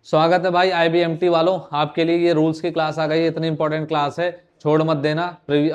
स्वागत है भाई IBMT वालों, आपके लिए ये रूल्स की क्लास आ गई है। इतनी इंपॉर्टेंट क्लास है, छोड़ मत देना।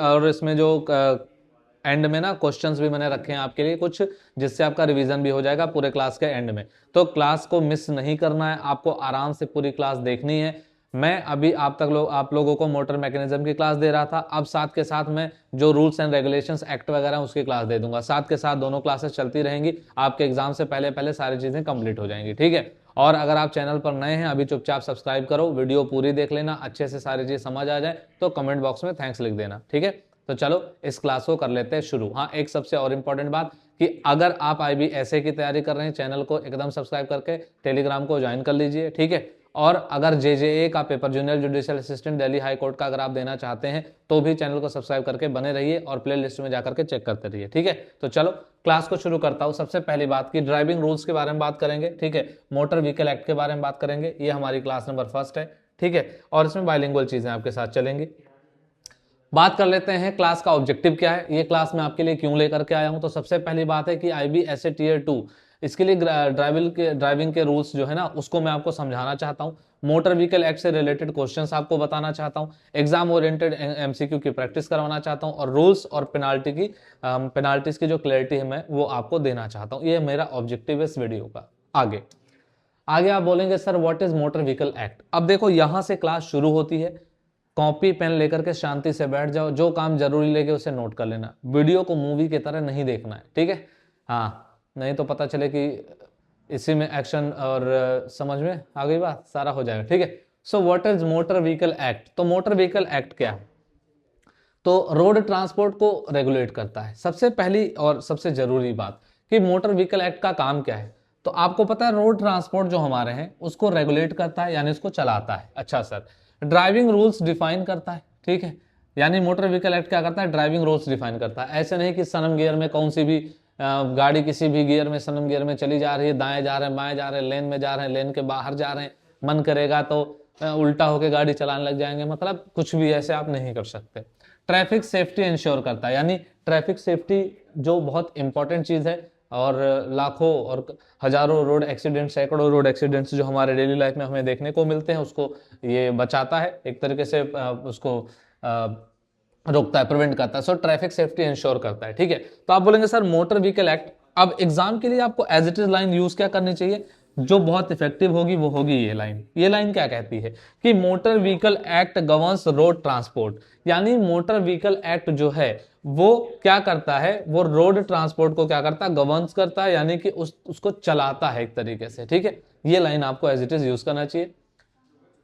और इसमें जो एंड में ना क्वेश्चंस भी मैंने रखे हैं आपके लिए कुछ, जिससे आपका रिवीजन भी हो जाएगा पूरे क्लास के एंड में। तो क्लास को मिस नहीं करना है, आपको आराम से पूरी क्लास देखनी है। मैं अभी आप लोगों को मोटर मैकेनिज्म की क्लास दे रहा था, अब साथ के साथ मैं जो रूल्स एंड रेगुलेशंस एक्ट वगैरह उसकी क्लास दे दूंगा। साथ के साथ दोनों क्लासेस चलती रहेंगी, आपके एग्जाम से पहले पहले सारी चीजें कंप्लीट हो जाएंगी। ठीक है। और अगर आप चैनल पर नए हैं, अभी चुपचाप सब्सक्राइब करो, वीडियो पूरी देख लेना, अच्छे से सारी चीज समझ आ जाए तो कमेंट बॉक्स में थैंक्स लिख देना। ठीक है, तो चलो इस क्लास को कर लेते हैं शुरू। हाँ, एक सबसे और इम्पोर्टेंट बात कि अगर आप IBSA की तैयारी कर रहे हैं, चैनल को एकदम सब्सक्राइब करके टेलीग्राम को ज्वाइन कर लीजिए। ठीक है। और अगर JJA का paper, junior judicial assistant Delhi high court का, अगर आप देना चाहते हैं तो भी चैनल को सब्सक्राइब करके बने रहिए और प्ले लिस्ट में जाकर के चेक करते रहिए। ठीक है, तो चलो क्लास को शुरू करता हूं। सबसे पहली बात की ड्राइविंग रूल्स के बारे में बात करेंगे। ठीक है, मोटर व्हीकल एक्ट के बारे में बात करेंगे। ये हमारी क्लास नंबर फर्स्ट है। ठीक है, और इसमें बाइलिंगुअल चीजें आपके साथ चलेंगी। बात कर लेते हैं क्लास का ऑब्जेक्टिव क्या है, ये क्लास मैं आपके लिए क्यों लेकर के आया हूं। तो सबसे पहली बात है कि IBSA Tier 2, इसके लिए ड्राइविंग के रूल्स जो है ना, उसको मैं आपको समझाना चाहता हूं। मोटर व्हीकल एक्ट से रिलेटेड क्वेश्चंस आपको बताना चाहता हूं। एग्जाम ओरिएंटेड MCQ की प्रैक्टिस करवाना चाहता हूं। और रूल्स और पेनाल्टीज की जो क्लैरिटी है मैं वो आपको देना चाहता हूं। ये मेरा ऑब्जेक्टिव है इस वीडियो का। आगे आगे आप बोलेंगे sir what is motor vehicle act. अब देखो, यहां से क्लास शुरू होती है। कॉपी पेन लेकर के शांति से बैठ जाओ, जो काम जरूरी लेके उसे नोट कर लेना। वीडियो को मूवी की तरह नहीं देखना है। ठीक है, हाँ, नहीं तो पता चले कि इसी में एक्शन और समझ में आ गई बात, सारा हो जाएगा। ठीक है, so what is motor vehicle act. तो मोटर व्हीकल एक्ट क्या है? तो रोड ट्रांसपोर्ट को रेगुलेट करता है। सबसे पहली और सबसे जरूरी बात कि मोटर व्हीकल एक्ट का काम क्या है। तो आपको पता है रोड ट्रांसपोर्ट जो हमारे हैं उसको रेगुलेट करता है, यानी उसको चलाता है। अच्छा सर, ड्राइविंग रूल्स डिफाइन करता है। ठीक है, यानी मोटर व्हीकल एक्ट क्या करता है? ड्राइविंग रूल्स डिफाइन करता है। ऐसे नहीं कि सनम गियर में कौन सी भी गाड़ी किसी भी गियर में, सनम गियर में चली जा रही है, दाएं जा रहे हैं, बाएं जा रहे हैं, लेन में जा रहे हैं, लेन के बाहर जा रहे हैं, मन करेगा तो उल्टा होकर गाड़ी चलाने लग जाएंगे। मतलब कुछ भी ऐसे आप नहीं कर सकते। ट्रैफिक सेफ्टी इंश्योर करता है, यानी ट्रैफिक सेफ्टी जो बहुत इंपॉर्टेंट चीज है। और लाखों और हजारों रोड एक्सीडेंट, सैकड़ों रोड एक्सीडेंट्स जो हमारे डेली लाइफ में हमें देखने को मिलते हैं, उसको ये बचाता है एक तरीके से, उसको रोकता है, प्रिवेंट करता है। सो ट्रैफिक सेफ्टी इंश्योर करता है। ठीक है, तो आप बोलेंगे सर मोटर व्हीकल एक्ट। अब एग्जाम के लिए आपको as it is line use क्या करनी चाहिए, जो बहुत इफेक्टिव होगी वो होगी ये लाइन। ये लाइन क्या कहती है कि motor vehicle act governs road transport, यानी मोटर व्हीकल एक्ट जो है वो क्या करता है, वो रोड ट्रांसपोर्ट को क्या करता है, गवर्न्स करता है, यानी कि उसको चलाता है एक तरीके से। ठीक है, ये लाइन आपको एज इट इज यूज करना चाहिए।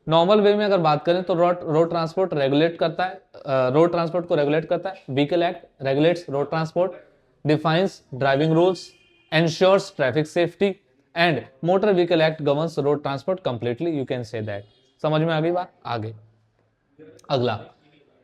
नॉर्मल वे में अगर बात करें तो रोड ट्रांसपोर्ट रेगुलेट करता है, रोड ट्रांसपोर्ट को रेगुलेट करता है। Vehicle act regulates road transport, defines driving rules, ensures traffic safety, and motor vehicle act governs road transport completely. You can say that. समझ में आ गई बात? आगे अगला,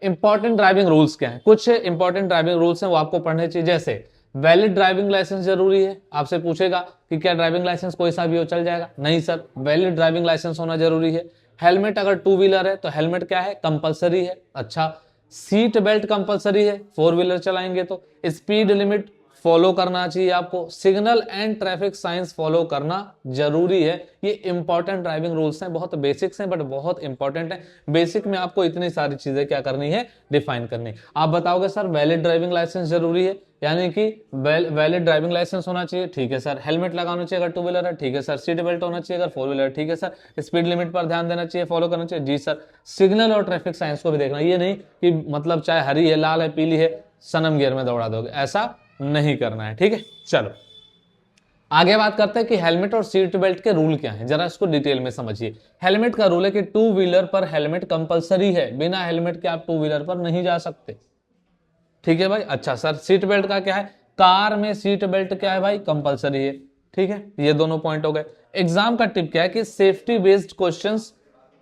इंपॉर्टेंट ड्राइविंग रूल्स क्या है? कुछ इंपॉर्टेंट ड्राइविंग रूल्स हैं, वो आपको पढ़ने चाहिए। जैसे वैलिड ड्राइविंग लाइसेंस जरूरी है। आपसे पूछेगा कि क्या ड्राइविंग लाइसेंस कोई सा भी हो चल जाएगा? नहीं सर, वैलिड ड्राइविंग लाइसेंस होना जरूरी है। हेलमेट, अगर टू व्हीलर है तो हेलमेट क्या है, कंपलसरी है। अच्छा, सीट बेल्ट कंपलसरी है फोर व्हीलर चलाएंगे तो। स्पीड लिमिट फॉलो करना चाहिए आपको। Signal and traffic science follow करना जरूरी है। ये इंपॉर्टेंट ड्राइविंग रूल्स हैं, बहुत बेसिक्स हैं बट बहुत इंपॉर्टेंट है। बेसिक में आपको इतनी सारी चीजें क्या करनी है, डिफाइन करनी। आप बताओगे सर वैलिड ड्राइविंग लाइसेंस जरूरी है, यानी कि वैलिड ड्राइविंग लाइसेंस होना चाहिए। ठीक है सर, हेलमेट लगाना चाहिए अगर टू व्हीलर है। ठीक है सर, सीट बेल्ट होना चाहिए अगर फोर व्हीलर। ठीक है सर, स्पीड लिमिट पर ध्यान देना चाहिए, फॉलो करना चाहिए। जी सर, सिग्नल और ट्रैफिक साइंस को भी देखना। ये नहीं कि मतलब चाहे हरी है, लाल है, पीली है, सनम गियर में दौड़ा दोगे, ऐसा नहीं करना है। ठीक है, चलो आगे बात करते हैं कि हेलमेट और सीट बेल्ट के रूल क्या हैं, जरा इसको डिटेल में समझिए। हेलमेट का रूल है कि टू व्हीलर पर हेलमेट कंपलसरी है, बिना हेलमेट के आप टू व्हीलर पर नहीं जा सकते। ठीक है भाई। अच्छा सर, सीट बेल्ट का क्या है? कार में सीट बेल्ट क्या है भाई, कंपलसरी है। ठीक है, ये दोनों पॉइंट हो गए। एग्जाम का टिप क्या है कि सेफ्टी बेस्ड क्वेश्चंस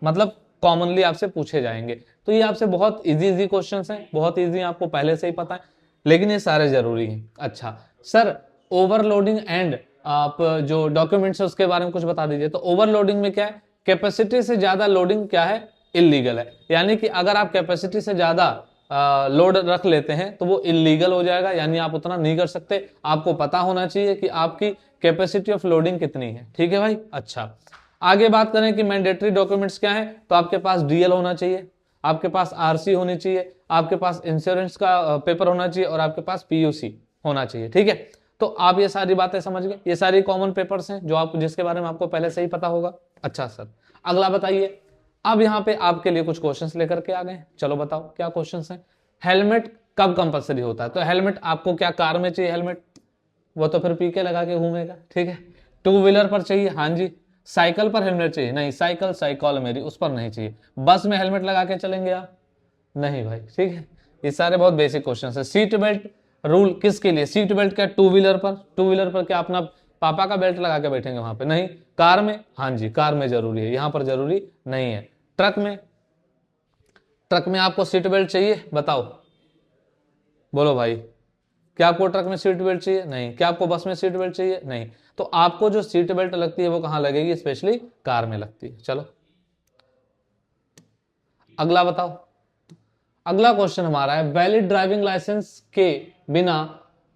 मतलब कॉमनली आपसे पूछे जाएंगे। तो ये आपसे बहुत इजी क्वेश्चंस हैं, बहुत इजी, आपको पहले से ही पता है, लेकिन ये सारे जरूरी हैं। अच्छा सर, ओवरलोडिंग एंड आप जो डॉक्यूमेंट्स है उसके बारे में कुछ बता दीजिए। तो ओवरलोडिंग में क्या है, कैपेसिटी से ज्यादा लोडिंग क्या है, इलीगल है। यानी कि अगर आप कैपेसिटी से ज्यादा लोड रख लेते हैं तो वो इलीगल हो जाएगा, यानी आप उतना नहीं कर सकते। आपको पता होना चाहिए कि आपकी कैपेसिटी ऑफ लोडिंग कितनी है। ठीक है भाई। अच्छा, आगे बात करें कि मैंडेटरी डॉक्यूमेंट्स क्या है, तो आपके पास डीएल होना चाहिए, आपके पास आरसी होनी चाहिए, आपके पास इंश्योरेंस का पेपर होना चाहिए और आपके पास पीयूसी होना चाहिए। ठीक है, तो आप ये सारी बातें समझ गए, ये सारी कॉमन पेपर्स हैं जो आप जिसके बारे में आपको पहले से ही पता होगा। अच्छा सर, अगला बताइए, अब यहाँ पे आपके लिए कुछ क्वेश्चंस लेकर के आ गए, चलो बताओ क्या क्वेश्चंस हैं। हेलमेट कब कंपलसरी होता है, तो हेलमेट आपको क्या कार में चाहिए हेलमेट, वो तो फिर पीके लगा के घूमेगा। ठीक है, टू व्हीलर पर चाहिए, हाँ जी। साइकिल पर हेलमेट चाहिए, नहीं, साइकिल साइकिल मेरी उस पर नहीं चाहिए। बस में हेलमेट लगा के चलेंगे आप, नहीं भाई। ठीक है, ये सारे बहुत बेसिक क्वेश्चन है। सीट बेल्ट रूल किसके लिए, सीट बेल्ट क्या टू व्हीलर पर, टू व्हीलर पर क्या अपना पापा का बेल्ट लगा के बैठेंगे वहां पे, नहीं। कार में, हाँ जी, कार में जरूरी है, यहां पर जरूरी नहीं है। ट्रक में, ट्रक में आपको सीट बेल्ट चाहिए, बताओ, बोलो भाई, क्या आपको ट्रक में सीट बेल्ट चाहिए, नहीं। क्या आपको बस में सीट बेल्ट चाहिए, नहीं। तो आपको जो सीट बेल्ट लगती है वो कहां लगेगी, स्पेशली कार में लगती है। चलो अगला बताओ, अगला क्वेश्चन हमारा है वैलिड ड्राइविंग लाइसेंस के बिना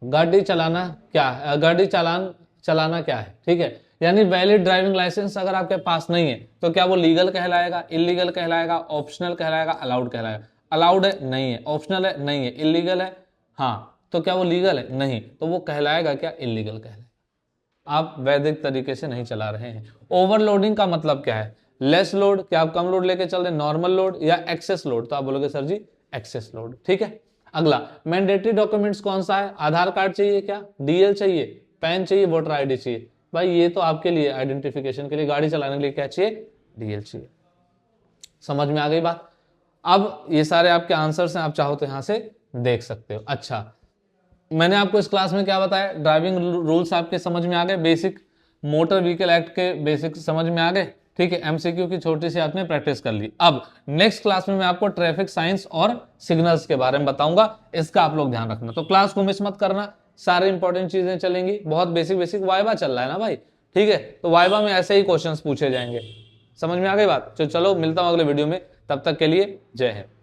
गाड़ी चलाना क्या, गाड़ी चलाना क्या है। ठीक है, यानी वैलिड ड्राइविंग लाइसेंस अगर आपके पास नहीं है तो क्या वो लीगल कहलाएगा, इलीगल कहलाएगा, ऑप्शनल कहलाएगा, अलाउड कहलाएगा। अलाउड है, नहीं है। ऑप्शनल है, नहीं है। इलीगल है, हाँ, तो क्या वो लीगल है, नहीं, तो वो कहलाएगा क्या, इलीगल कहलाएगा। आप वैधिक तरीके से नहीं चला रहे हैं। ओवरलोडिंग का मतलब क्या है, लेस लोड, क्या आप कम लोड लेके चल रहे हैं, नॉर्मल लोड या एक्सेस लोड, तो आप बोलोगे सर जी एक्सेस लोड। ठीक है, अगला मैंडेटरी डॉक्यूमेंट्स कौन सा है, आधार कार्ड चाहिए, क्या डीएल चाहिए, पैन चाहिए, वोटर आईडी चाहिए। भाई ये तो आपके लिए आइडेंटिफिकेशन के लिए, गाड़ी चलाने के लिए क्या चाहिए, डीएल चाहिए। समझ में आ गई बात। अब ये सारे आपके आंसर्स हैं, आप चाहो तो यहां से देख सकते हो। अच्छा, मैंने आपको इस क्लास में क्या बताया, ड्राइविंग रूल्स आपके समझ में आ गए, बेसिक मोटर व्हीकल एक्ट के बेसिक समझ में आ गए। ठीक है, एमसीक्यू की छोटी सी आपने प्रैक्टिस कर ली। अब नेक्स्ट क्लास में मैं आपको ट्रैफिक साइंस और सिग्नल्स के बारे में बताऊंगा, इसका आप लोग ध्यान रखना। तो क्लास को मिस मत करना, सारे इंपॉर्टेंट चीजें चलेंगी, बहुत बेसिक बेसिक वाइवा चल रहा है ना भाई। ठीक है, तो वाइवा में ऐसे ही क्वेश्चंस पूछे जाएंगे। समझ में आ गई बात। तो चलो मिलता हूं अगले वीडियो में, तब तक के लिए जय हिंद।